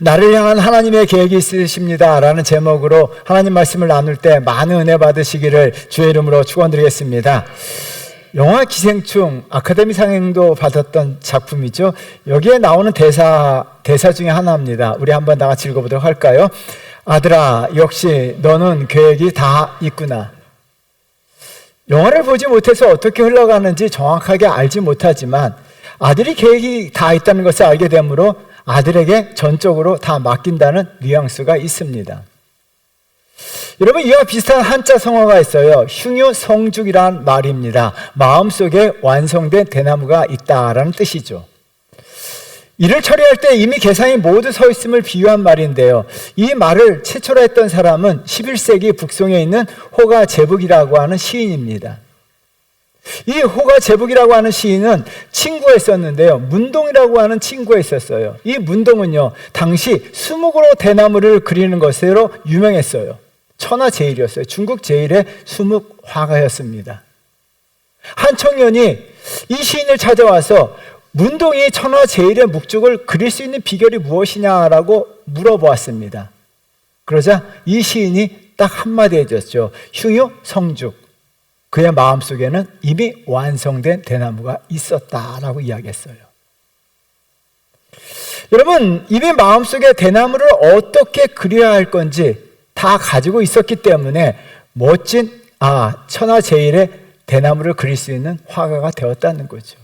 나를 향한 하나님의 계획이 있으십니다 라는 제목으로 하나님 말씀을 나눌 때 많은 은혜 받으시기를 주의 이름으로 축원드리겠습니다. 영화 기생충 아카데미 상도 받았던 작품이죠. 여기에 나오는 대사 중에 하나입니다. 우리 한번 다 같이 읽어보도록 할까요? 아들아, 역시 너는 계획이 다 있구나. 영화를 보지 못해서 어떻게 흘러가는지 정확하게 알지 못하지만 아들이 계획이 다 있다는 것을 알게 되므로 아들에게 전적으로 다 맡긴다는 뉘앙스가 있습니다. 여러분, 이와 비슷한 한자 성어가 있어요. 흉유성죽이라는 말입니다. 마음속에 완성된 대나무가 있다라는 뜻이죠. 일을 처리할 때 이미 계산이 모두 서 있음을 비유한 말인데요. 이 말을 최초로 했던 사람은 11세기 북송에 있는 호가 제북이라고 하는 시인입니다. 이 호가 제북이라고 하는 시인은 친구가 있었는데요. 문동이라고 하는 친구가 있었어요. 이 문동은요, 당시 수묵으로 대나무를 그리는 것으로 유명했어요. 천하제일이었어요. 중국 제일의 수묵 화가였습니다. 한 청년이 이 시인을 찾아와서 문동이 천하제일의 묵죽을 그릴 수 있는 비결이 무엇이냐라고 물어보았습니다. 그러자 이 시인이 딱 한마디 해줬죠. 흉유성죽. 그의 마음속에는 이미 완성된 대나무가 있었다라고 이야기했어요. 여러분, 이미 마음속에 대나무를 어떻게 그려야 할 건지 다 가지고 있었기 때문에 멋진 천하제일의 대나무를 그릴 수 있는 화가가 되었다는 거죠.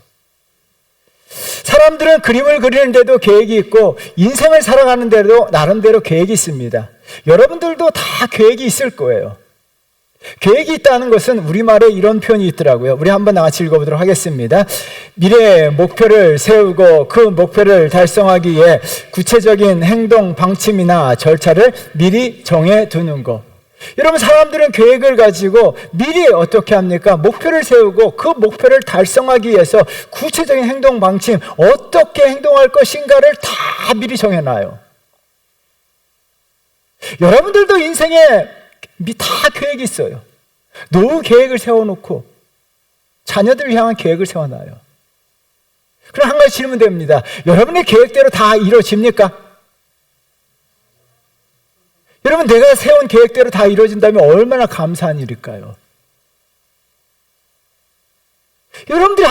사람들은 그림을 그리는데도 계획이 있고 인생을 살아가는 데도 나름대로 계획이 있습니다. 여러분들도 다 계획이 있을 거예요. 계획이 있다는 것은 우리말에 이런 표현이 있더라고요. 우리 한번 같이 읽어보도록 하겠습니다. 미래의 목표를 세우고 그 목표를 달성하기 위해 구체적인 행동 방침이나 절차를 미리 정해두는 것. 여러분, 사람들은 계획을 가지고 미리 어떻게 합니까? 목표를 세우고 그 목표를 달성하기 위해서 구체적인 행동 방침, 어떻게 행동할 것인가를 다 미리 정해놔요. 여러분들도 인생에 다 계획이 있어요. 노후 계획을 세워놓고 자녀들을 향한 계획을 세워놔요. 그럼 한 가지 질문 됩니다. 여러분의 계획대로 다 이루어집니까? 여러분, 내가 세운 계획대로 다 이루어진다면 얼마나 감사한 일일까요? 여러분들이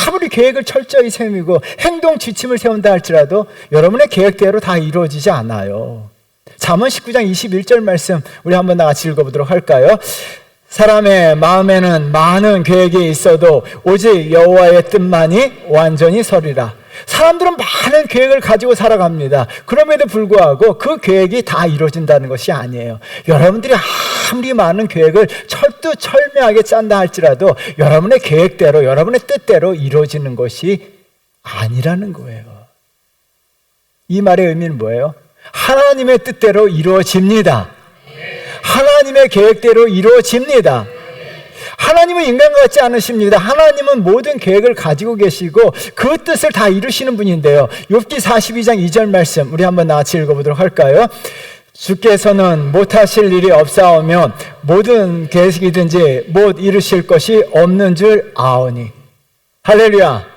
아무리 계획을 철저히 세우고 행동 지침을 세운다 할지라도 여러분의 계획대로 다 이루어지지 않아요. 잠언 19장 21절 말씀 우리 한번 다 같이 읽어보도록 할까요? 사람의 마음에는 많은 계획이 있어도 오직 여호와의 뜻만이 완전히 서리라. 사람들은 많은 계획을 가지고 살아갑니다. 그럼에도 불구하고 그 계획이 다 이루어진다는 것이 아니에요. 여러분들이 아무리 많은 계획을 철두철미하게 짠다 할지라도 여러분의 계획대로, 여러분의 뜻대로 이루어지는 것이 아니라는 거예요. 이 말의 의미는 뭐예요? 하나님의 뜻대로 이루어집니다. 하나님의 계획대로 이루어집니다. 하나님은 인간과 같지 않으십니다. 하나님은 모든 계획을 가지고 계시고 그 뜻을 다 이루시는 분인데요. 욥기 42장 2절 말씀 우리 한번 같이 읽어보도록 할까요? 주께서는 못하실 일이 없사오며 모든 계획이든지 못 이루실 것이 없는 줄 아오니. 할렐루야.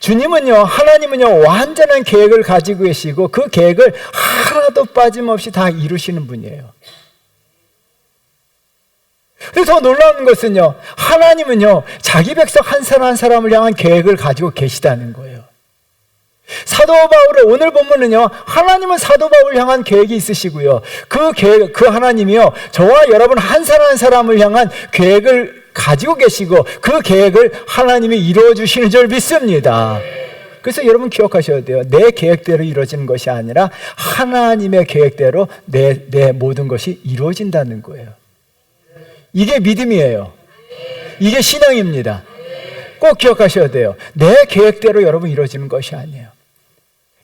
주님은요, 하나님은요, 완전한 계획을 가지고 계시고 그 계획을 하나도 빠짐없이 다 이루시는 분이에요. 그래서 더 놀라운 것은요, 하나님은요, 자기 백성 한 사람 한 사람을 향한 계획을 가지고 계시다는 거예요. 사도 바울의 오늘 본문은요, 하나님은 사도 바울을 향한 계획이 있으시고요, 그 하나님이요, 저와 여러분 한 사람 한 사람을 향한 계획을 가지고 계시고 그 계획을 하나님이 이루어 주시는 줄 믿습니다. 그래서 여러분 기억하셔야 돼요. 내 계획대로 이루어지는 것이 아니라 하나님의 계획대로 내 모든 것이 이루어진다는 거예요. 이게 믿음이에요. 이게 신앙입니다. 꼭 기억하셔야 돼요. 내 계획대로 여러분 이루어지는 것이 아니에요.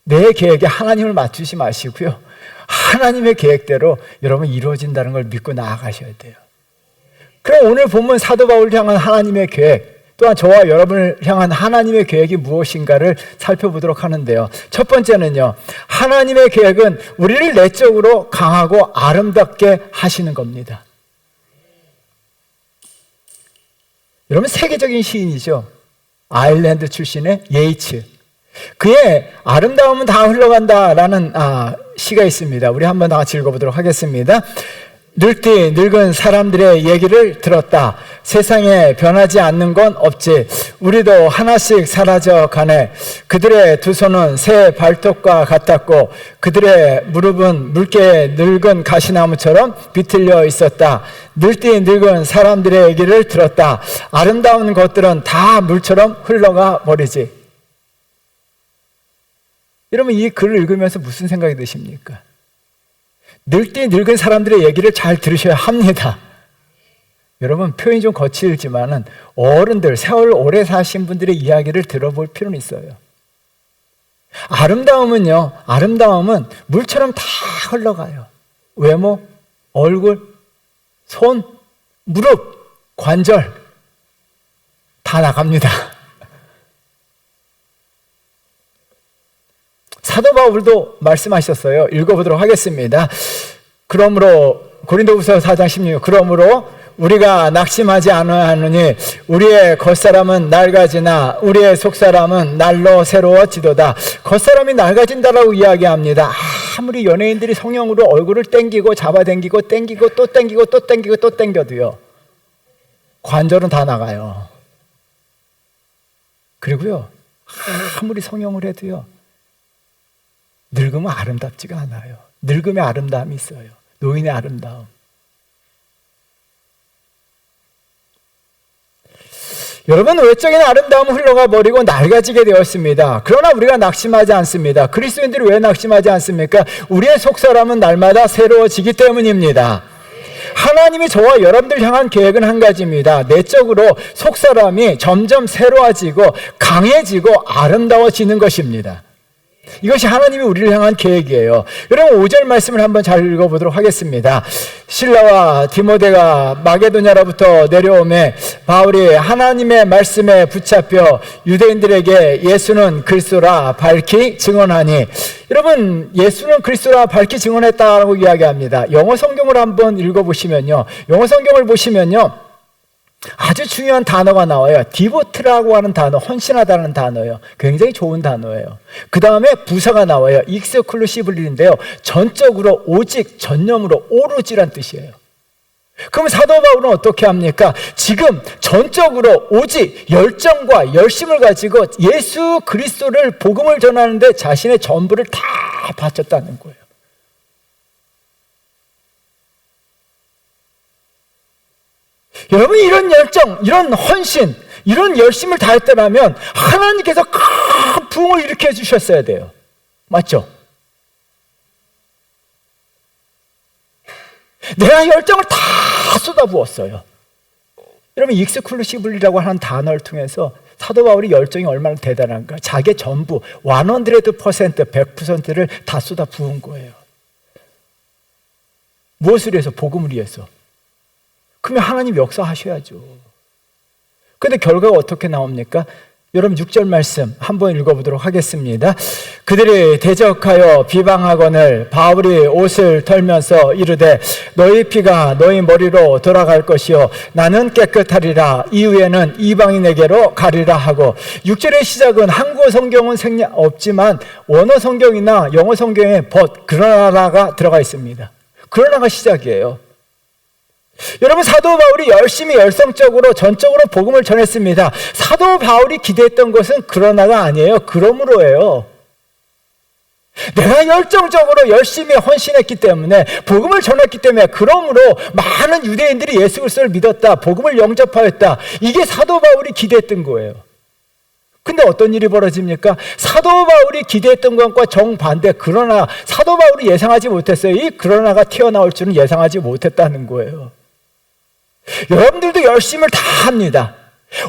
내 계획에 하나님을 맞추지 마시고요, 하나님의 계획대로 여러분 이루어진다는 걸 믿고 나아가셔야 돼요. 그럼 오늘 본문 사도 바울을 향한 하나님의 계획, 또한 저와 여러분을 향한 하나님의 계획이 무엇인가를 살펴보도록 하는데요. 첫 번째는요, 하나님의 계획은 우리를 내적으로 강하고 아름답게 하시는 겁니다. 여러분, 세계적인 시인이죠. 아일랜드 출신의 예이츠. 그의 아름다움은 다 흘러간다라는 시가 있습니다. 우리 한번 다 같이 읽어보도록 하겠습니다. 늙디 늙은 사람들의 얘기를 들었다. 세상에 변하지 않는 건 없지. 우리도 하나씩 사라져 가네. 그들의 두 손은 새 발톱과 같았고 그들의 무릎은 묽게 늙은 가시나무처럼 비틀려 있었다. 늙디 늙은 사람들의 얘기를 들었다. 아름다운 것들은 다 물처럼 흘러가 버리지. 여러분, 이 글을 읽으면서 무슨 생각이 드십니까? 늙디 늙은 사람들의 얘기를 잘 들으셔야 합니다. 여러분, 표현이 좀 거칠지만은 어른들, 세월 오래 사신 분들의 이야기를 들어볼 필요는 있어요. 아름다움은 물처럼 다 흘러가요. 외모, 얼굴, 손, 무릎, 관절 다 나갑니다. 사도 바울도 말씀하셨어요. 읽어보도록 하겠습니다. 그러므로 고린도후서 4장 16 그러므로 우리가 낙심하지 않아야 하느니 우리의 겉사람은 낡아지나 우리의 속사람은 날로 새로워지도다. 겉사람이 낡아진다라고 이야기합니다. 아무리 연예인들이 성형으로 얼굴을 땡기고 잡아당기고 땡기고 또 땡기고 또 땡기고 또 땡겨도요, 관절은 다 나가요. 그리고요, 아무리 성형을 해도요, 늙으면 아름답지가 않아요. 늙음의 아름다움이 있어요. 노인의 아름다움. 여러분, 외적인 아름다움은 흘러가 버리고 낡아지게 되었습니다. 그러나 우리가 낙심하지 않습니다. 그리스도인들이 왜 낙심하지 않습니까? 우리의 속사람은 날마다 새로워지기 때문입니다. 하나님이 저와 여러분들 향한 계획은 한 가지입니다. 내적으로 속사람이 점점 새로워지고 강해지고 아름다워지는 것입니다. 이것이 하나님이 우리를 향한 계획이에요. 여러분, 5절 말씀을 한번 잘 읽어보도록 하겠습니다. 실라와 디모데가 마게도냐로부터 내려오매 바울이 하나님의 말씀에 붙잡혀 유대인들에게 예수는 그리스도라 밝히 증언하니, 여러분, 예수는 그리스도라 밝히 증언했다라고 이야기합니다. 영어 성경을 한번 읽어보시면요, 영어 성경을 보시면요, 아주 중요한 단어가 나와요. 디보트라고 하는 단어, 헌신하다는 단어예요. 굉장히 좋은 단어예요. 그 다음에 부사가 나와요. 익스클루시블리인데요, 전적으로, 오직, 전념으로, 오로지란 뜻이에요. 그럼 사도 바울은 어떻게 합니까? 지금 전적으로 오직 열정과 열심을 가지고 예수 그리스도를 복음을 전하는데 자신의 전부를 다 바쳤다는 거예요. 여러분, 이런 열정, 이런 헌신, 이런 열심을 다했더라면 하나님께서 큰 부흥을 일으켜 주셨어야 돼요. 맞죠? 내가 열정을 다 쏟아부었어요. 여러분, 익스클루시블이라고 하는 단어를 통해서 사도 바울이 열정이 얼마나 대단한가. 자기의 전부 100%를 다 쏟아부은 거예요. 무엇을 위해서? 복음을 위해서. 그러면 하나님 역사하셔야죠. 그런데 결과가 어떻게 나옵니까? 여러분, 6절 말씀 한번 읽어보도록 하겠습니다. 그들이 대적하여 비방하거늘 바울이 옷을 털면서 이르되 너희 피가 너희 머리로 돌아갈 것이요 나는 깨끗하리라. 이후에는 이방인에게로 가리라 하고, 6절의 시작은 한국어 성경은 없지만 원어 성경이나 영어 성경에 그러나가 들어가 있습니다. 그러나가 시작이에요. 여러분, 사도 바울이 열심히 열성적으로 전적으로 복음을 전했습니다. 사도 바울이 기대했던 것은 그러나가 아니에요. 그러므로예요. 내가 열정적으로 열심히 헌신했기 때문에, 복음을 전했기 때문에, 그러므로 많은 유대인들이 예수 그리스도를 믿었다, 복음을 영접하였다. 이게 사도 바울이 기대했던 거예요. 근데 어떤 일이 벌어집니까? 사도 바울이 기대했던 것과 정반대, 그러나 사도 바울이 예상하지 못했어요. 이 그러나가 튀어나올 줄은 예상하지 못했다는 거예요. 여러분들도 열심을 다 합니다.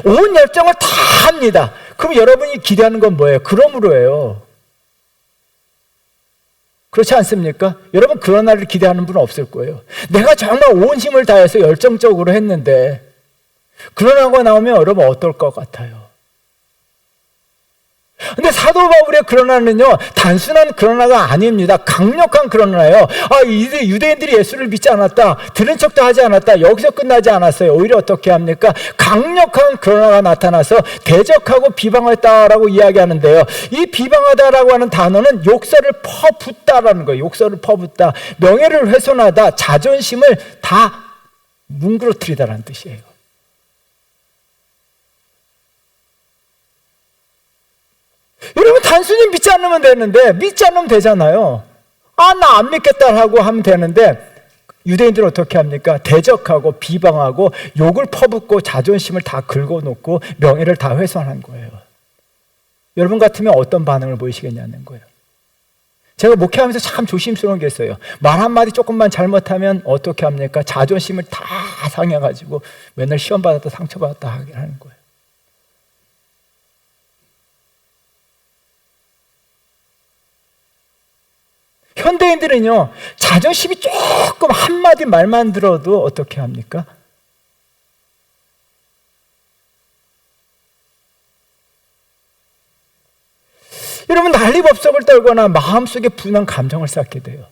온 열정을 다 합니다. 그럼 여러분이 기대하는 건 뭐예요? 그러므로예요. 그렇지 않습니까? 여러분, 그러나를 기대하는 분은 없을 거예요. 내가 정말 온 힘을 다해서 열정적으로 했는데 그러나가 나오면 여러분 어떨 것 같아요? 근데 사도 바울의 그러나는요, 단순한 그러나가 아닙니다. 강력한 그러나예요. 이제 유대인들이 예수를 믿지 않았다, 들은 척도 하지 않았다, 여기서 끝나지 않았어요. 오히려 어떻게 합니까? 강력한 그러나가 나타나서 대적하고 비방했다라고 이야기하는데요. 이 비방하다라고 하는 단어는 욕설을 퍼붓다라는 거예요. 욕설을 퍼붓다, 명예를 훼손하다, 자존심을 다 뭉그러뜨리다라는 뜻이에요. 여러분, 단순히 믿지 않으면 되는데, 믿지 않으면 되잖아요. 나 안 믿겠다라고 하면 되는데, 유대인들은 어떻게 합니까? 대적하고 비방하고 욕을 퍼붓고 자존심을 다 긁어놓고 명예를 다 훼손한 거예요. 여러분 같으면 어떤 반응을 보이시겠냐는 거예요. 제가 목회하면서 참 조심스러운 게 있어요. 말 한마디 조금만 잘못하면 어떻게 합니까? 자존심을 다 상해가지고 맨날 시험 받았다 상처받았다 하는 거예요. 현대인들은요, 자존심이 조금 한마디 말만 들어도 어떻게 합니까? 여러분, 난리법석을 떨거나 마음속에 분한 감정을 쌓게 돼요.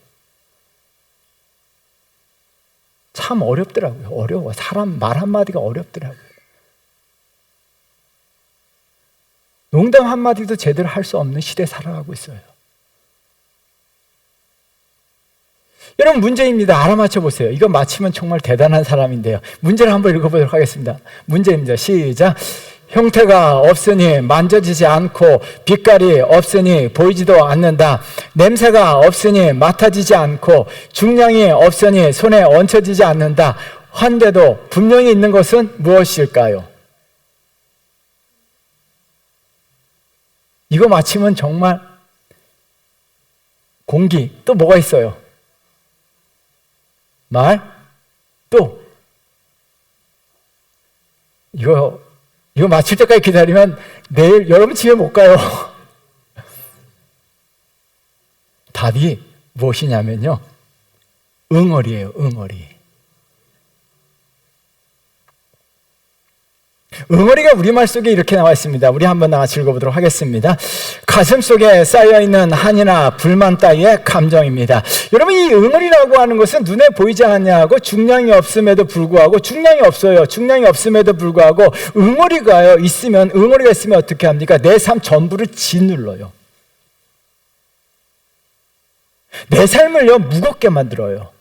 참 어렵더라고요. 어려워. 사람 말 한마디가 어렵더라고요. 농담 한마디도 제대로 할 수 없는 시대에 살아가고 있어요. 여러분, 문제입니다. 알아맞혀 보세요. 이거 맞히면 정말 대단한 사람인데요. 문제를 한번 읽어보도록 하겠습니다. 문제입니다. 시작. 형태가 없으니 만져지지 않고 빛깔이 없으니 보이지도 않는다. 냄새가 없으니 맡아지지 않고 중량이 없으니 손에 얹혀지지 않는다. 한데도 분명히 있는 것은 무엇일까요? 이거 맞히면 정말 공기, 또 뭐가 있어요? 말? 또 이거 맞출 때까지 기다리면 내일 여러분 집에 못 가요. 답이 무엇이냐면요, 응어리예요. 응어리. 응어리가 우리말 속에 이렇게 나와 있습니다. 우리 한번 같이 읽어보도록 하겠습니다. 가슴 속에 쌓여있는 한이나 불만 따위의 감정입니다. 여러분, 이 응어리라고 하는 것은 눈에 보이지 않냐고 중량이 없음에도 불구하고, 중량이 없어요. 중량이 없음에도 불구하고 응어리가 있으면 어떻게 합니까? 내 삶 전부를 짓눌러요. 내 삶을요, 무겁게 만들어요.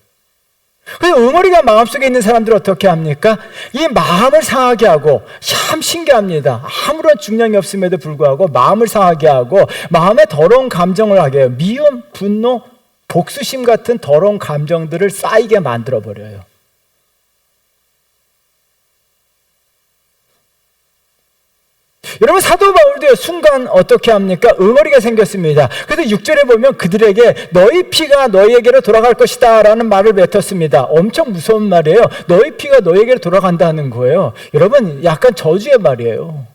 그래서 응어리가 마음속에 있는 사람들은 어떻게 합니까? 이 마음을 상하게 하고, 참 신기합니다. 아무런 중량이 없음에도 불구하고 마음을 상하게 하고 마음에 더러운 감정을 하게 해요. 미움, 분노, 복수심 같은 더러운 감정들을 쌓이게 만들어버려요. 여러분, 사도 바울도 순간 어떻게 합니까? 응어리가 생겼습니다. 그래서 6절에 보면 그들에게 너희 피가 너희에게로 돌아갈 것이다 라는 말을 뱉었습니다. 엄청 무서운 말이에요. 너희 피가 너희에게로 돌아간다는 거예요. 여러분, 약간 저주의 말이에요.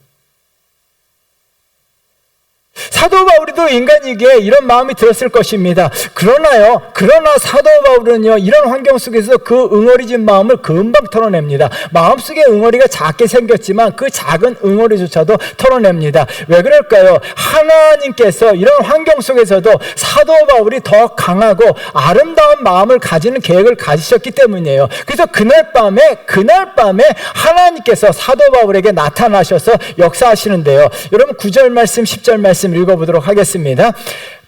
사도 바울도 인간이기에 이런 마음이 들었을 것입니다. 그러나 사도 바울은요, 이런 환경 속에서 그 응어리진 마음을 금방 털어냅니다. 마음속에 응어리가 작게 생겼지만 그 작은 응어리조차도 털어냅니다. 왜 그럴까요? 하나님께서 이런 환경 속에서도 사도 바울이 더 강하고 아름다운 마음을 가지는 계획을 가지셨기 때문이에요. 그래서 그날 밤에 하나님께서 사도 바울에게 나타나셔서 역사하시는데요. 여러분, 9절 말씀, 10절 말씀 읽어보도록 하겠습니다.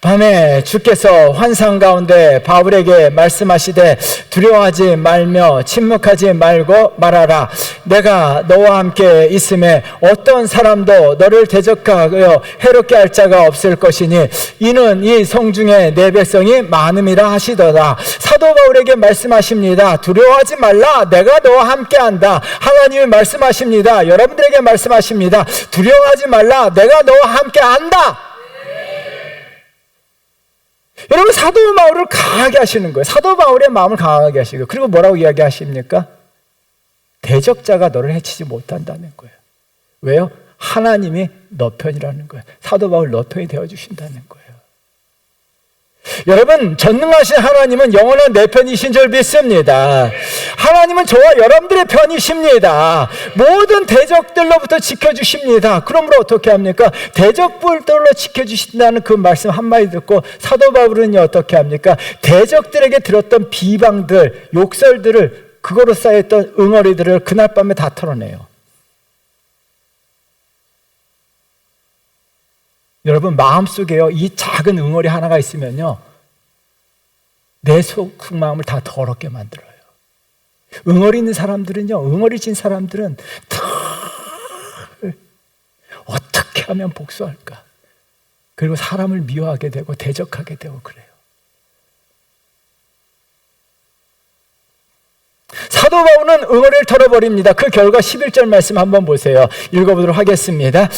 밤에 주께서 환상 가운데 바울에게 말씀하시되 두려워하지 말며 침묵하지 말고 말하라. 내가 너와 함께 있음에 어떤 사람도 너를 대적하여 해롭게 할 자가 없을 것이니 이는 이 성중에 내 백성이 많음이라 하시더라. 사도 바울에게 말씀하십니다. 두려워하지 말라. 내가 너와 함께한다. 하나님이 말씀하십니다. 여러분들에게 말씀하십니다. 두려워하지 말라. 내가 너와 함께한다. 여러분, 사도 바울을 강하게 하시는 거예요. 사도 바울의 마음을 강하게 하시고, 그리고 뭐라고 이야기하십니까? 대적자가 너를 해치지 못한다는 거예요. 왜요? 하나님이 너 편이라는 거예요. 사도 바울 너 편이 되어주신다는 거예요. 여러분, 전능하신 하나님은 영원한 내 편이신 줄 믿습니다. 하나님은 저와 여러분들의 편이십니다. 모든 대적들로부터 지켜주십니다. 그러므로 어떻게 합니까? 대적들로 지켜주신다는 그 말씀 한마디 듣고 사도 바울은 어떻게 합니까? 대적들에게 들었던 비방들, 욕설들을, 그거로 쌓였던 응어리들을 그날 밤에 다 털어내요. 여러분, 마음속에요, 이 작은 응어리 하나가 있으면요, 내 속마음을 다 더럽게 만들어요. 응어리 있는 사람들은요, 응어리 진 사람들은 어떻게 하면 복수할까? 그리고 사람을 미워하게 되고 대적하게 되고 그래요. 사도 바울은 응어리를 털어버립니다. 그 결과 11절 말씀 한번 보세요. 읽어보도록 하겠습니다.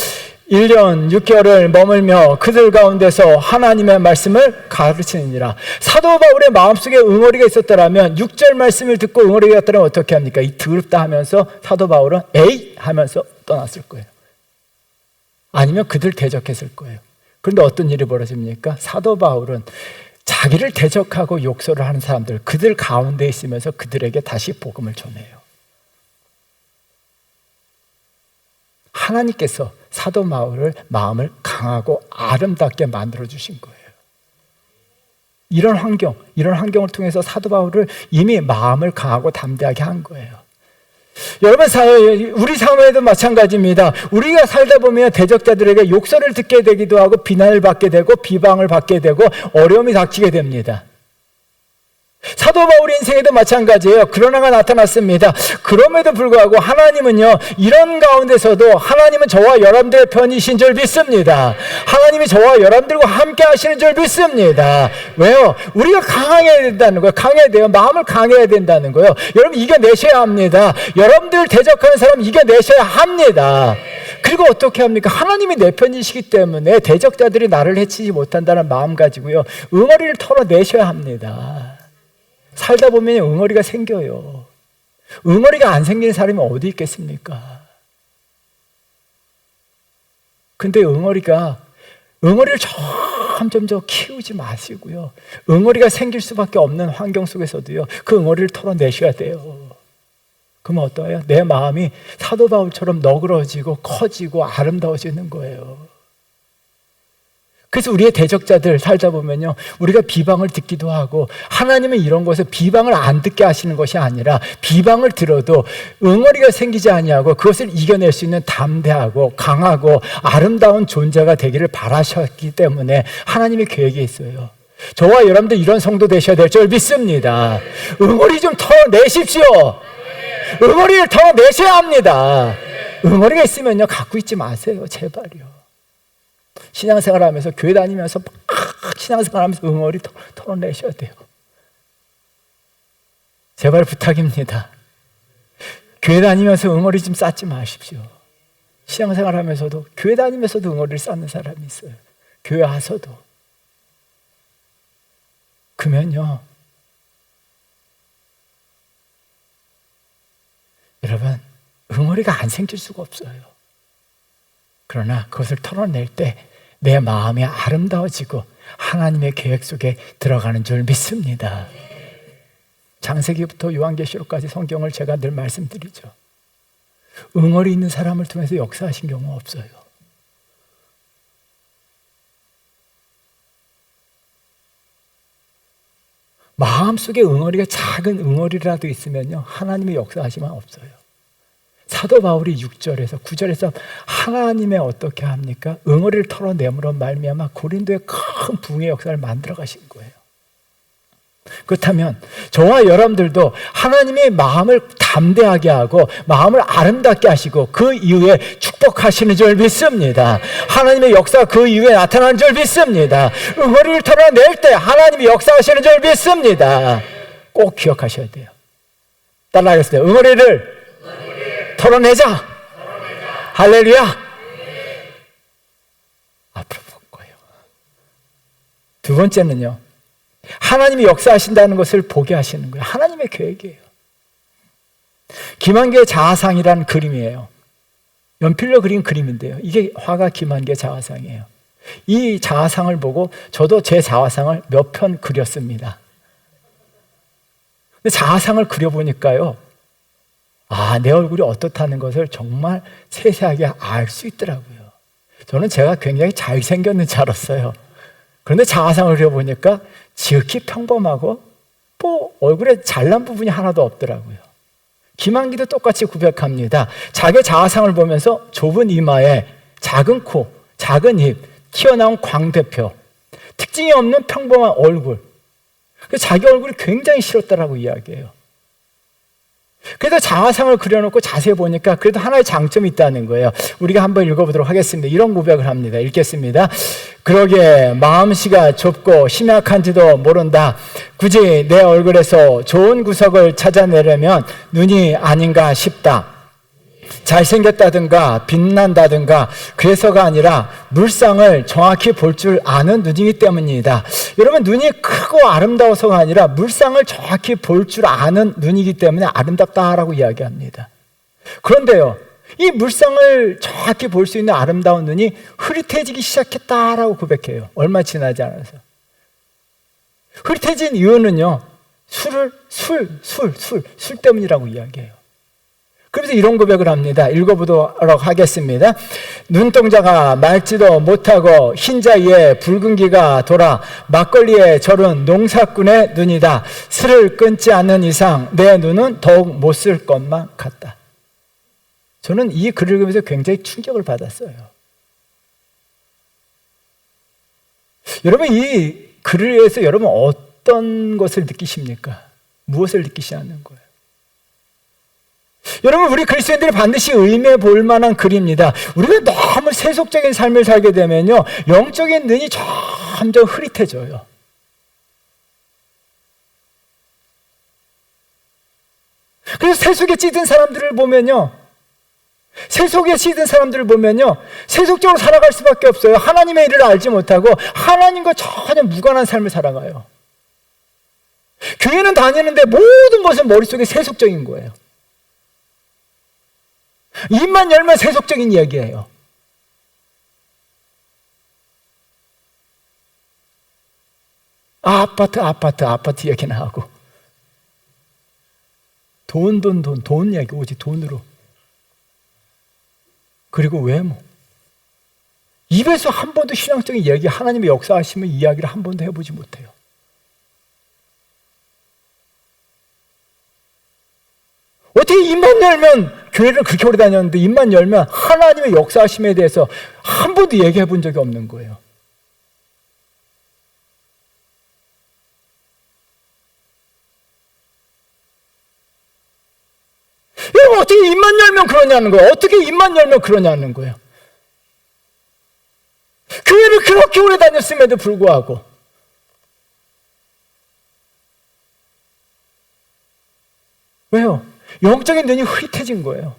1년 6개월을 머물며 그들 가운데서 하나님의 말씀을 가르치느니라. 사도 바울의 마음속에 응어리가 있었더라면 6절 말씀을 듣고 응어리가 있었다면 어떻게 합니까? 이 더럽다 하면서 사도 바울은 에이 하면서 떠났을 거예요. 아니면 그들 대적했을 거예요. 그런데 어떤 일이 벌어집니까? 사도 바울은 자기를 대적하고 욕설을 하는 사람들, 그들 가운데 있으면서 그들에게 다시 복음을 전해요. 하나님께서 사도 바울을 마음을 강하고 아름답게 만들어 주신 거예요. 이런 환경을 통해서 사도 바울을 이미 마음을 강하고 담대하게 한 거예요. 여러분, 우리 사회도 마찬가지입니다. 우리가 살다 보면 대적자들에게 욕설을 듣게 되기도 하고 비난을 받게 되고 비방을 받게 되고 어려움이 닥치게 됩니다. 사도 바울의 인생에도 마찬가지예요. 그러나가 나타났습니다. 그럼에도 불구하고 하나님은요, 이런 가운데서도 하나님은 저와 여러분들의 편이신 줄 믿습니다. 하나님이 저와 여러분들과 함께 하시는 줄 믿습니다. 왜요? 우리가 강해야 된다는 거예요. 강해야 돼요. 마음을 강해야 된다는 거예요. 여러분, 이겨내셔야 합니다. 여러분들 대적하는 사람 이겨내셔야 합니다. 그리고 어떻게 합니까? 하나님이 내 편이시기 때문에 대적자들이 나를 해치지 못한다는 마음 가지고요, 응어리를 털어내셔야 합니다. 살다 보면 응어리가 생겨요. 응어리가 안 생기는 사람이 어디 있겠습니까? 근데 응어리를 점점 더 키우지 마시고요, 응어리가 생길 수밖에 없는 환경 속에서도요, 그 응어리를 털어내셔야 돼요. 그러면 어떠해요? 내 마음이 사도 바울처럼 너그러지고 커지고 아름다워지는 거예요. 그래서 우리의 대적자들 살다 보면요, 우리가 비방을 듣기도 하고, 하나님은 이런 것을 비방을 안 듣게 하시는 것이 아니라 비방을 들어도 응어리가 생기지 아니하고 그것을 이겨낼 수 있는 담대하고 강하고 아름다운 존재가 되기를 바라셨기 때문에 하나님의 계획이 있어요. 저와 여러분들 이런 성도 되셔야 될 줄 믿습니다. 응어리 좀 털어내십시오. 응어리를 털어내셔야 합니다. 응어리가 있으면요, 갖고 있지 마세요. 제발요. 신앙생활하면서, 교회 다니면서 막 신앙생활하면서 응어리 털어내셔야 돼요. 제발 부탁입니다. 교회 다니면서 응어리 좀 쌓지 마십시오. 신앙생활하면서도, 교회 다니면서도 응어리를 쌓는 사람이 있어요. 교회 와서도. 그러면요, 여러분, 응어리가 안 생길 수가 없어요. 그러나 그것을 털어낼 때 내 마음이 아름다워지고 하나님의 계획 속에 들어가는 줄 믿습니다. 창세기부터 요한계시록까지 성경을 제가 늘 말씀드리죠. 응어리 있는 사람을 통해서 역사하신 경우 없어요. 마음속에 응어리가 작은 응어리라도 있으면요, 하나님의 역사하시면 없어요. 사도 바울이 6절에서 9절에서 하나님의 어떻게 합니까? 응어리를 털어내므로 말미암아 고린도의 큰 부흥의 역사를 만들어 가신 거예요. 그렇다면 저와 여러분들도 하나님의 마음을 담대하게 하고 마음을 아름답게 하시고 그 이후에 축복하시는 줄 믿습니다. 하나님의 역사가 그 이후에 나타나는 줄 믿습니다. 응어리를 털어낼 때 하나님이 역사하시는 줄 믿습니다. 꼭 기억하셔야 돼요. 따라하겠습니다. 응어리를 털어내자. 할렐루야. 앞으로 볼 거예요. 두 번째는요, 하나님이 역사하신다는 것을 보게 하시는 거예요. 하나님의 계획이에요. 김한계의 자화상이라는 그림이에요. 연필로 그린 그림인데요, 이게 화가 김한계 자화상이에요. 이 자화상을 보고 저도 제 자화상을 몇 편 그렸습니다. 근데 자화상을 그려보니까요, 내 얼굴이 어떻다는 것을 정말 세세하게 알 수 있더라고요. 저는 제가 굉장히 잘생겼는 줄 알았어요. 그런데 자화상을 그려보니까 지극히 평범하고 얼굴에 잘난 부분이 하나도 없더라고요. 김한기도 똑같이 고백합니다. 자기 자화상을 보면서 좁은 이마에 작은 코, 작은 입, 튀어나온 광대뼈, 특징이 없는 평범한 얼굴. 자기 얼굴이 굉장히 싫었다라고 이야기해요. 그래서 자화상을 그려놓고 자세히 보니까 그래도 하나의 장점이 있다는 거예요. 우리가 한번 읽어보도록 하겠습니다. 이런 고백을 합니다. 읽겠습니다. 그러게 마음씨가 좁고 심약한지도 모른다. 굳이 내 얼굴에서 좋은 구석을 찾아내려면 눈이 아닌가 싶다. 잘생겼다든가 빛난다든가 그래서가 아니라 물상을 정확히 볼 줄 아는 눈이기 때문이다. 여러분, 눈이 크고 아름다워서가 아니라 물상을 정확히 볼 줄 아는 눈이기 때문에 아름답다라고 이야기합니다. 그런데요, 이 물상을 정확히 볼 수 있는 아름다운 눈이 흐릿해지기 시작했다라고 고백해요. 얼마 지나지 않아서. 흐릿해진 이유는요, 술 때문이라고 이야기해요. 그래서 이런 고백을 합니다. 읽어보도록 하겠습니다. 눈동자가 맑지도 못하고 흰자위에 붉은기가 돌아 막걸리에 절은 농사꾼의 눈이다. 술을 끊지 않는 이상 내 눈은 더욱 못 쓸 것만 같다. 저는 이 글을 읽으면서 굉장히 충격을 받았어요. 여러분, 이 글을 위해서 여러분 어떤 것을 느끼십니까? 무엇을 느끼시는 거예요? 여러분, 우리 그리스도인들이 반드시 의미해 볼 만한 글입니다. 우리가 너무 세속적인 삶을 살게 되면요, 영적인 눈이 점점 흐릿해져요. 그래서 세속에 찌든 사람들을 보면요, 세속적으로 살아갈 수밖에 없어요. 하나님의 일을 알지 못하고 하나님과 전혀 무관한 삶을 살아가요. 교회는 다니는데 모든 것은 머릿속에 세속적인 거예요. 입만 열면 세속적인 이야기예요. 아파트 얘기나 하고, 돈 얘기 오지, 돈으로. 그리고 외모. 입에서 한 번도 신앙적인 이야기, 하나님의 역사하심의 이야기를 한 번도 해보지 못해요. 어떻게 입만 열면, 교회를 그렇게 오래 다녔는데 입만 열면 하나님의 역사하심에 대해서 한 번도 얘기해 본 적이 없는 거예요. 여러분, 어떻게 입만 열면 그러냐는 거예요. 어떻게 입만 열면 그러냐는 거예요. 교회를 그렇게 오래 다녔음에도 불구하고. 왜요? 영적인 눈이 흐릿해진 거예요.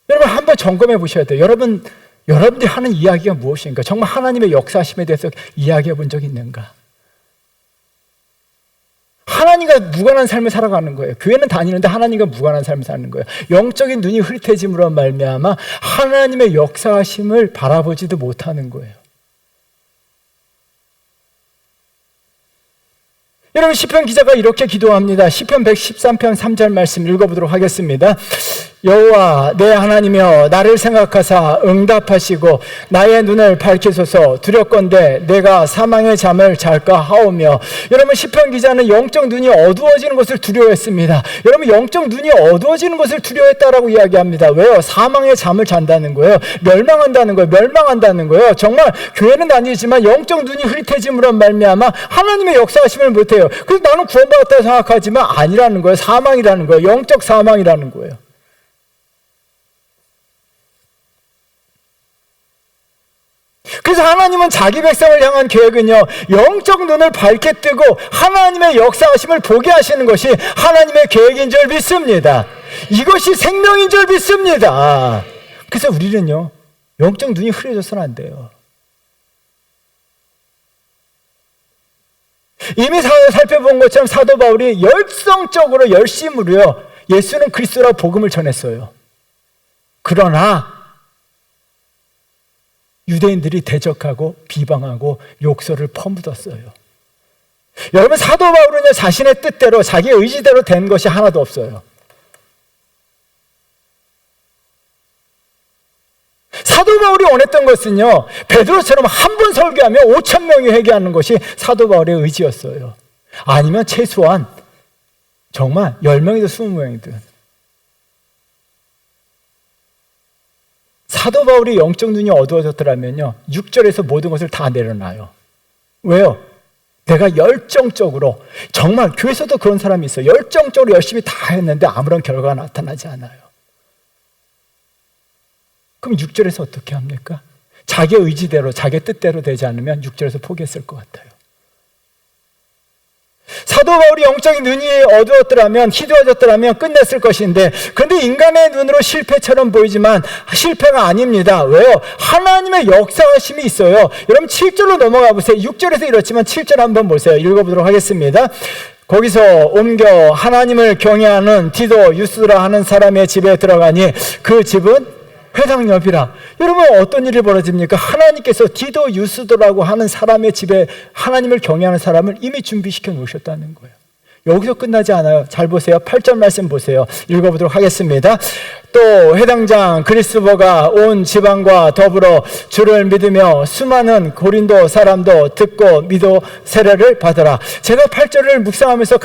여러분, 한번 점검해 보셔야 돼요. 여러분들이 하는 이야기가 무엇인가? 정말 하나님의 역사심에 대해서 이야기해 본 적이 있는가? 하나님과 무관한 삶을 살아가는 거예요. 교회는 다니는데 하나님과 무관한 삶을 사는 거예요. 영적인 눈이 흐릿해짐으로 말미암아 하나님의 역사심을 바라보지도 못하는 거예요. 여러분, 시편 기자가 이렇게 기도합니다. 시편 113편 3절 말씀 읽어보도록 하겠습니다. 여호와 내 하나님이여 나를 생각하사 응답하시고 나의 눈을 밝히소서. 두렵건대 내가 사망의 잠을 잘까 하오며. 여러분, 시편 기자는 영적 눈이 어두워지는 것을 두려워했습니다. 여러분, 영적 눈이 어두워지는 것을 두려워했다라고 이야기합니다. 왜요? 사망의 잠을 잔다는 거예요. 멸망한다는 거예요. 정말 교회는 다니지만 영적 눈이 흐릿해짐으로 말미암아 하나님의 역사하심을 못해요. 그래서 나는 구원받았다고 생각하지만 아니라는 거예요. 사망이라는 거예요. 영적 사망이라는 거예요. 그래서 하나님은 자기 백성을 향한 계획은요, 영적 눈을 밝게 뜨고 하나님의 역사하심을 보게 하시는 것이 하나님의 계획인 줄 믿습니다. 이것이 생명인 줄 믿습니다. 그래서 우리는요, 영적 눈이 흐려져서는 안 돼요. 이미 살펴본 것처럼 사도 바울이 열성적으로 열심으로요, 예수는 그리스도라고 복음을 전했어요. 그러나 유대인들이 대적하고 비방하고 욕설을 퍼묻었어요. 여러분, 사도 바울은요, 자신의 뜻대로 자기 의지대로 된 것이 하나도 없어요. 사도 바울이 원했던 것은요, 베드로처럼 한 번 설교하면 5,000명이 회개하는 것이 사도 바울의 의지였어요. 아니면 최소한 정말 10명이든 20명이든. 사도 바울이 영적 눈이 어두워졌더라면요, 6절에서 모든 것을 다 내려놔요. 왜요? 내가 열정적으로, 정말 교회에서도 그런 사람이 있어요. 열정적으로 열심히 다 했는데 아무런 결과가 나타나지 않아요. 그럼 6절에서 어떻게 합니까? 자기 의지대로, 자기 뜻대로 되지 않으면 6절에서 포기했을 것 같아요. 사도 바울이 영적인 눈이 어두웠더라면, 희두어졌더라면 끝냈을 것인데, 그런데 인간의 눈으로 실패처럼 보이지만 실패가 아닙니다. 왜요? 하나님의 역사하심이 있어요. 여러분 7절로 넘어가 보세요. 6절에서 이렇지만 7절 한번 보세요. 읽어보도록 하겠습니다. 거기서 옮겨 하나님을 경외하는 디도 유스라 하는 사람의 집에 들어가니 그 집은 회당 옆이라. 여러분, 어떤 일이 벌어집니까? 하나님께서 디도 유스도라고 하는 사람의 집에 하나님을 경외하는 사람을 이미 준비시켜 놓으셨다는 거예요. 여기서 끝나지 않아요. 잘 보세요. 8절 말씀 보세요. 읽어보도록 하겠습니다. 또 회당장 그리스도가 온 지방과 더불어 주를 믿으며 수많은 고린도 사람도 듣고 믿어 세례를 받으라. 제가 8절을 묵상하면서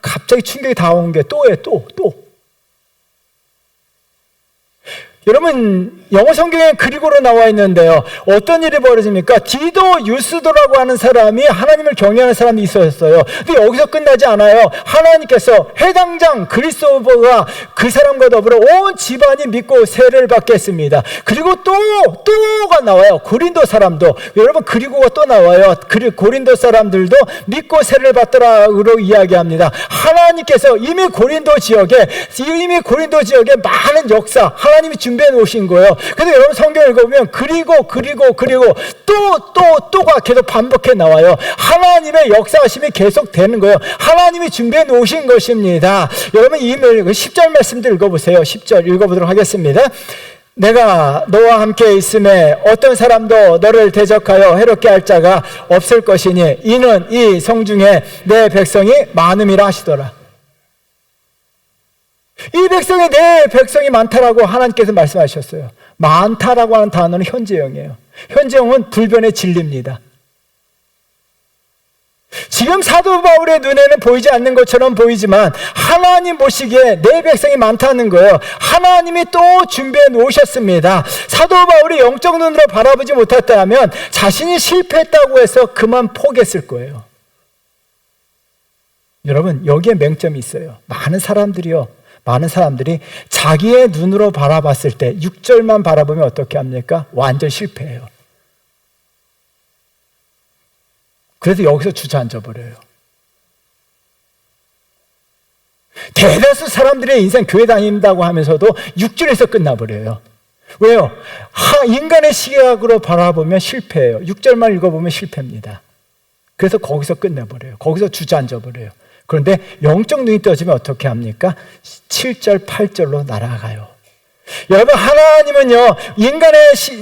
갑자기 충격이 다 온 게 또. 여러분, 영어 성경에 그리고로 나와 있는데요, 어떤 일이 벌어집니까? 디도 유스도라고 하는 사람이 하나님을 경외하는 사람이 있었어요. 근데 여기서 끝나지 않아요. 하나님께서 회당장 그리스도가 그 사람과 더불어 온 집안이 믿고 세례를 받게 했습니다. 그리고 또가 나와요. 고린도 사람도. 여러분, 그리고가 또 나와요. 고린도 사람들도 믿고 세례를 받더라고 이야기합니다. 하나님께서 이미 고린도 지역에 많은 역사, 하나님이 준비해 놓으신 거예요. 그래서 여러분 성경 읽어보면 그리고 또가 계속 반복해 나와요. 하나님의 역사하심이 계속 되는 거예요. 하나님이 준비해 놓으신 것입니다. 여러분, 이 10절 말씀도 읽어보세요. 10절 읽어보도록 하겠습니다. 내가 너와 함께 있음에 어떤 사람도 너를 대적하여 해롭게 할 자가 없을 것이니 이는 이 성중에 내 백성이 많음이라 하시더라. 이 백성이 내 백성이 많다라고 하나님께서 말씀하셨어요. 많다라고 하는 단어는 현재형이에요. 현재형은 불변의 진리입니다. 지금 사도 바울의 눈에는 보이지 않는 것처럼 보이지만 하나님 보시기에 내 백성이 많다는 거예요. 하나님이 또 준비해 놓으셨습니다. 사도 바울이 영적 눈으로 바라보지 못했다면 자신이 실패했다고 해서 그만 포기했을 거예요. 여러분, 여기에 맹점이 있어요. 많은 사람들이 자기의 눈으로 바라봤을 때 6절만 바라보면 어떻게 합니까? 완전 실패해요. 그래서 여기서 주저앉아 버려요. 대다수 사람들의 인생 교회 다닌다고 하면서도 6절에서 끝나버려요. 왜요? 인간의 시각으로 바라보면 실패해요. 6절만 읽어보면 실패입니다. 그래서 거기서 끝내버려요. 거기서 주저앉아 버려요. 그런데 영적 눈이 떠지면 어떻게 합니까? 7절, 8절로 날아가요. 여러분, 하나님은요,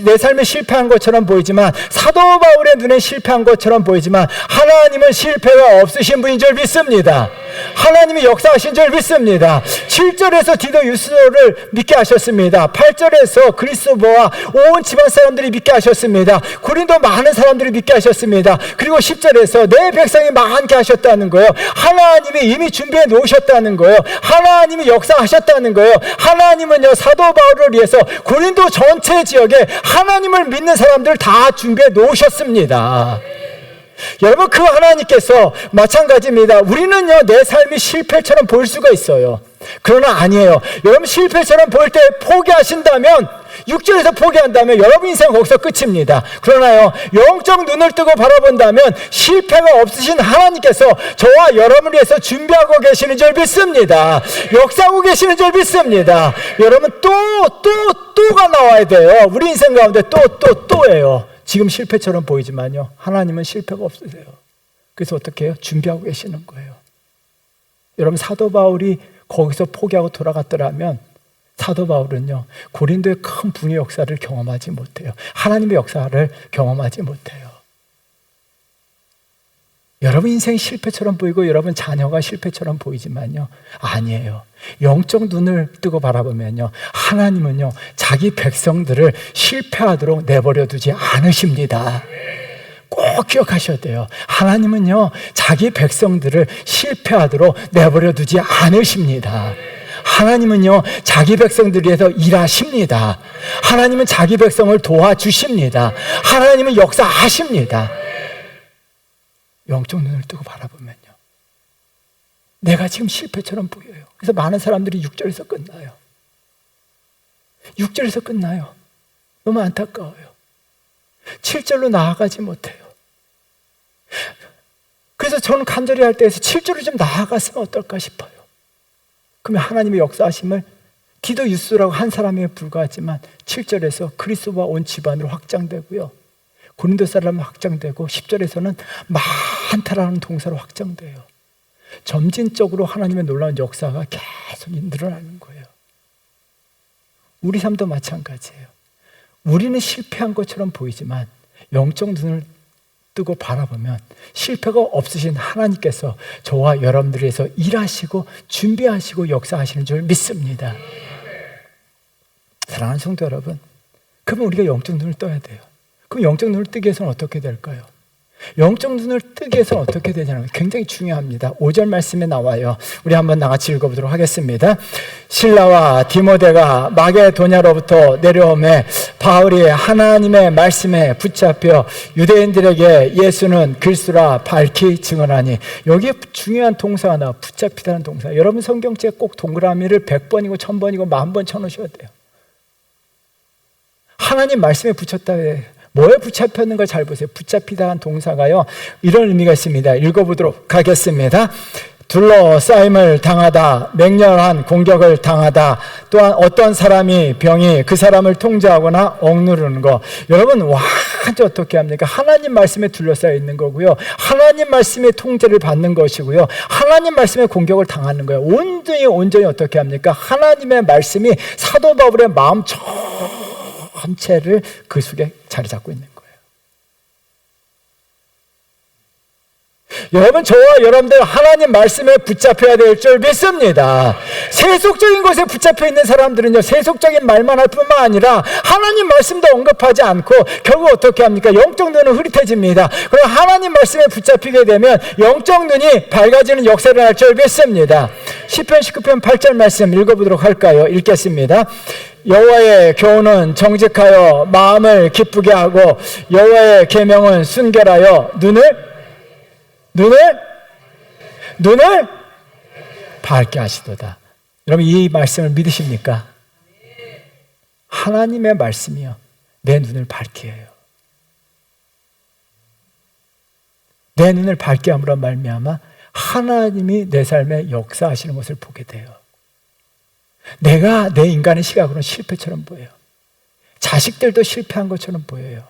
내 삶에 실패한 것처럼 보이지만, 사도 바울의 눈에 실패한 것처럼 보이지만, 하나님은 실패가 없으신 분인 줄 믿습니다. 하나님이 역사하신 줄 믿습니다. 7절에서 디도 유스도를 믿게 하셨습니다. 8절에서 그리스도와 온 집안 사람들이 믿게 하셨습니다. 고린도 많은 사람들이 믿게 하셨습니다. 그리고 10절에서 내 백성이 많게 하셨다는 거예요. 하나님이 이미 준비해 놓으셨다는 거예요. 하나님이 역사하셨다는 거예요. 하나님은요, 사도 바울을 위해서 고린도 전체 지역에 하나님을 믿는 사람들을 다 준비해 놓으셨습니다. 여러분, 그 하나님께서 마찬가지입니다. 우리는요, 내 삶이 실패처럼 보일 수가 있어요. 그러나 아니에요. 여러분, 실패처럼 보일 때 포기하신다면, 6절에서 포기한다면 여러분 인생 거기서 끝입니다. 그러나요, 영적 눈을 뜨고 바라본다면 실패가 없으신 하나님께서 저와 여러분을 위해서 준비하고 계시는 줄 믿습니다. 역사하고 계시는 줄 믿습니다. 여러분, 또가 나와야 돼요. 우리 인생 가운데 또예요. 지금 실패처럼 보이지만요, 하나님은 실패가 없으세요. 그래서 어떻게 해요? 준비하고 계시는 거예요. 여러분, 사도 바울이 거기서 포기하고 돌아갔더라면 사도 바울은요, 고린도의 큰 붕의 역사를 경험하지 못해요. 하나님의 역사를 경험하지 못해요. 여러분 인생 실패처럼 보이고 여러분 자녀가 실패처럼 보이지만요, 아니에요. 영적 눈을 뜨고 바라보면요, 하나님은요 자기 백성들을 실패하도록 내버려 두지 않으십니다. 꼭 기억하셔야 돼요. 하나님은요 자기 백성들을 실패하도록 내버려 두지 않으십니다. 하나님은요 자기 백성들을 위해서 일하십니다. 하나님은 자기 백성을 도와주십니다. 하나님은 역사하십니다. 영적 눈을 뜨고 바라보면요, 내가 지금 실패처럼 보여요. 그래서 많은 사람들이 6절에서 끝나요. 6절에서 끝나요. 너무 안타까워요. 7절로 나아가지 못해요. 그래서 저는 간절히 할 때에서 7절로 좀 나아갔으면 어떨까 싶어요. 그러면 하나님의 역사하심을 디도 유스라고 한 사람에 불과하지만 7절에서 그리스도와 온 집안으로 확장되고요, 고린도 사람은 확장되고 10절에서는 많다라는 동사로 확장돼요. 점진적으로 하나님의 놀라운 역사가 계속 늘어나는 거예요. 우리 삶도 마찬가지예요. 우리는 실패한 것처럼 보이지만 영적 눈을 뜨고 바라보면 실패가 없으신 하나님께서 저와 여러분들을 위해서 일하시고 준비하시고 역사하시는 줄 믿습니다. 사랑하는 성도 여러분, 그러면 우리가 영적 눈을 떠야 돼요. 그럼 영적 눈을 뜨기 위해서는 어떻게 될까요? 영적 눈을 뜨기 위해서는 어떻게 되냐는 게 굉장히 중요합니다. 5절 말씀에 나와요. 우리 한번 나같이 읽어보도록 하겠습니다. 실라와 디모데가 마게도냐로부터 내려오매 바울이 하나님의 말씀에 붙잡혀 유대인들에게 예수는 그리스도라 밝히 증언하니, 여기에 중요한 동사 하나, 붙잡히다는 동사. 여러분 성경책에 꼭 동그라미를 100번이고 1000번이고 10,000번 쳐놓으셔야 돼요. 하나님 말씀에 붙였다 해. 뭐에 붙잡혔는가 잘 보세요. 붙잡히다는 동사가요, 이런 의미가 있습니다. 읽어보도록 하겠습니다. 둘러싸임을 당하다, 맹렬한 공격을 당하다, 또한 어떤 사람이 병이 그 사람을 통제하거나 억누르는 거. 여러분 완전 어떻게 합니까? 하나님 말씀에 둘러싸여 있는 거고요, 하나님 말씀의 통제를 받는 것이고요, 하나님 말씀에 공격을 당하는 거예요. 온전히 어떻게 합니까? 하나님의 말씀이 사도 바울의 마음 전체를 그 속에 자리 잡고 있는 거예요. 여러분, 저와 여러분들 하나님 말씀에 붙잡혀야 될 줄 믿습니다. 세속적인 것에 붙잡혀 있는 사람들은요, 세속적인 말만 할 뿐만 아니라 하나님 말씀도 언급하지 않고 결국 어떻게 합니까? 영적 눈은 흐릿해집니다. 그럼 하나님 말씀에 붙잡히게 되면 영적 눈이 밝아지는 역사를 할 줄 믿습니다. 시편 19편 8절 말씀 읽어보도록 할까요? 읽겠습니다. 여호와의 교훈은 정직하여 마음을 기쁘게 하고 여호와의 계명은 순결하여 눈을 밝게 하시도다. 여러분 이 말씀을 믿으십니까? 하나님의 말씀이요, 내 눈을 밝게 해요. 내 눈을 밝게 함으로 말미암아 하나님이 내 삶에 역사하시는 것을 보게 돼요. 내가 내 인간의 시각으로는 실패처럼 보여요. 자식들도 실패한 것처럼 보여요.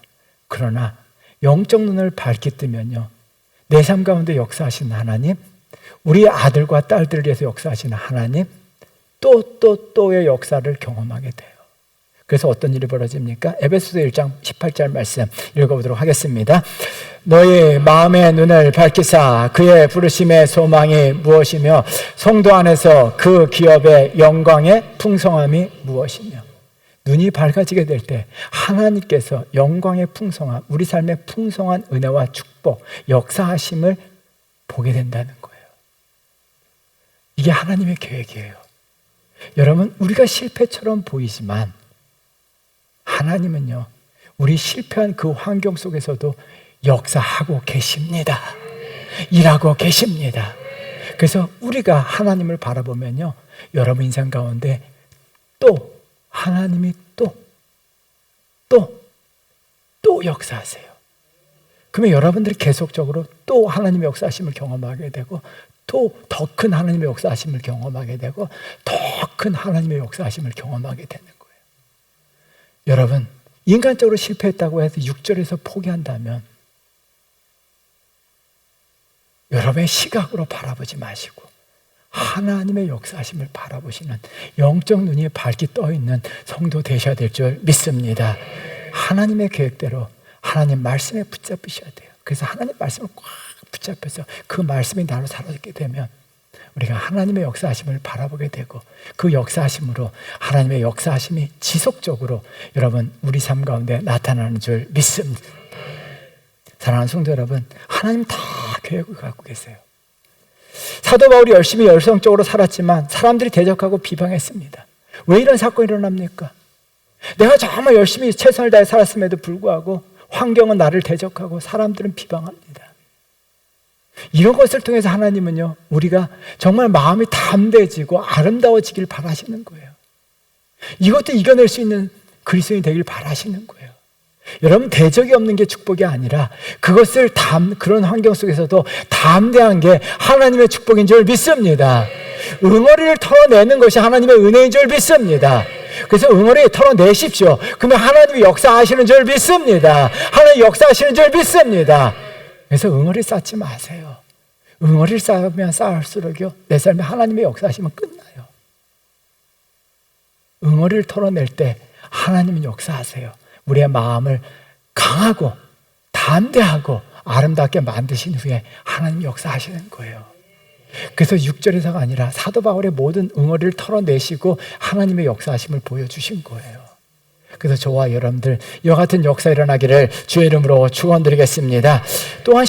그러나 영적 눈을 밝게 뜨면요, 내 삶 가운데 역사하시는 하나님, 우리 아들과 딸들을 위해서 역사하시는 하나님, 또의 역사를 경험하게 돼요. 그래서 어떤 일이 벌어집니까? 에베소서 1장 18절 말씀 읽어보도록 하겠습니다. 너희 마음의 눈을 밝히사 그의 부르심의 소망이 무엇이며 성도 안에서 그 기업의 영광의 풍성함이 무엇이며. 눈이 밝아지게 될 때 하나님께서 영광의 풍성함, 우리 삶의 풍성한 은혜와 축복, 역사하심을 보게 된다는 거예요. 이게 하나님의 계획이에요. 여러분, 우리가 실패처럼 보이지만 하나님은요, 우리 실패한 그 환경 속에서도 역사하고 계십니다. 일하고 계십니다. 그래서 우리가 하나님을 바라보면요, 여러분 인생 가운데 또 하나님이 또 역사하세요. 그러면 여러분들이 계속적으로 또 하나님의 역사하심을 경험하게 되고, 또 더 큰 하나님의 역사하심을 경험하게 되고, 더 큰 하나님의 역사하심을 경험하게 되는 거예요. 여러분, 인간적으로 실패했다고 해서 6절에서 포기한다면 여러분의 시각으로 바라보지 마시고 하나님의 역사하심을 바라보시는 영적 눈이 밝게 떠있는 성도 되셔야 될 줄 믿습니다. 하나님의 계획대로 하나님 말씀에 붙잡으셔야 돼요. 그래서 하나님 말씀을 꽉 붙잡혀서 그 말씀이 나로 살아있게 되면 우리가 하나님의 역사하심을 바라보게 되고, 그 역사하심으로 하나님의 역사하심이 지속적으로 여러분 우리 삶 가운데 나타나는 줄 믿습니다. 사랑하는 성도 여러분, 하나님 다 계획을 갖고 계세요. 사도 바울이 열심히 열성적으로 살았지만 사람들이 대적하고 비방했습니다. 왜 이런 사건이 일어납니까? 내가 정말 열심히 최선을 다해 살았음에도 불구하고 환경은 나를 대적하고 사람들은 비방합니다. 이런 것을 통해서 하나님은요, 우리가 정말 마음이 담대해지고 아름다워지길 바라시는 거예요. 이것도 이겨낼 수 있는 그리스도인이 되길 바라시는 거예요. 여러분, 대적이 없는 게 축복이 아니라 그것을 그런 환경 속에서도 담대한 게 하나님의 축복인 줄 믿습니다. 응어리를 털어내는 것이 하나님의 은혜인 줄 믿습니다. 그래서 응어리 털어내십시오. 그러면 하나님이 역사하시는 줄 믿습니다. 하나님 역사하시는 줄 믿습니다. 그래서 응어리 쌓지 마세요. 응어리를 쌓으면 쌓을수록요, 내 삶에 하나님의 역사하시면 끝나요. 응어리를 털어낼 때 하나님은 역사하세요. 우리의 마음을 강하고 담대하고 아름답게 만드신 후에 하나님이 역사하시는 거예요. 그래서 6절에서가 아니라 사도 바울의 모든 응어리를 털어내시고 하나님의 역사하심을 보여주신 거예요. 그래서 저와 여러분들 이와 같은 역사 일어나기를 주의 이름으로 축원드리겠습니다. 또한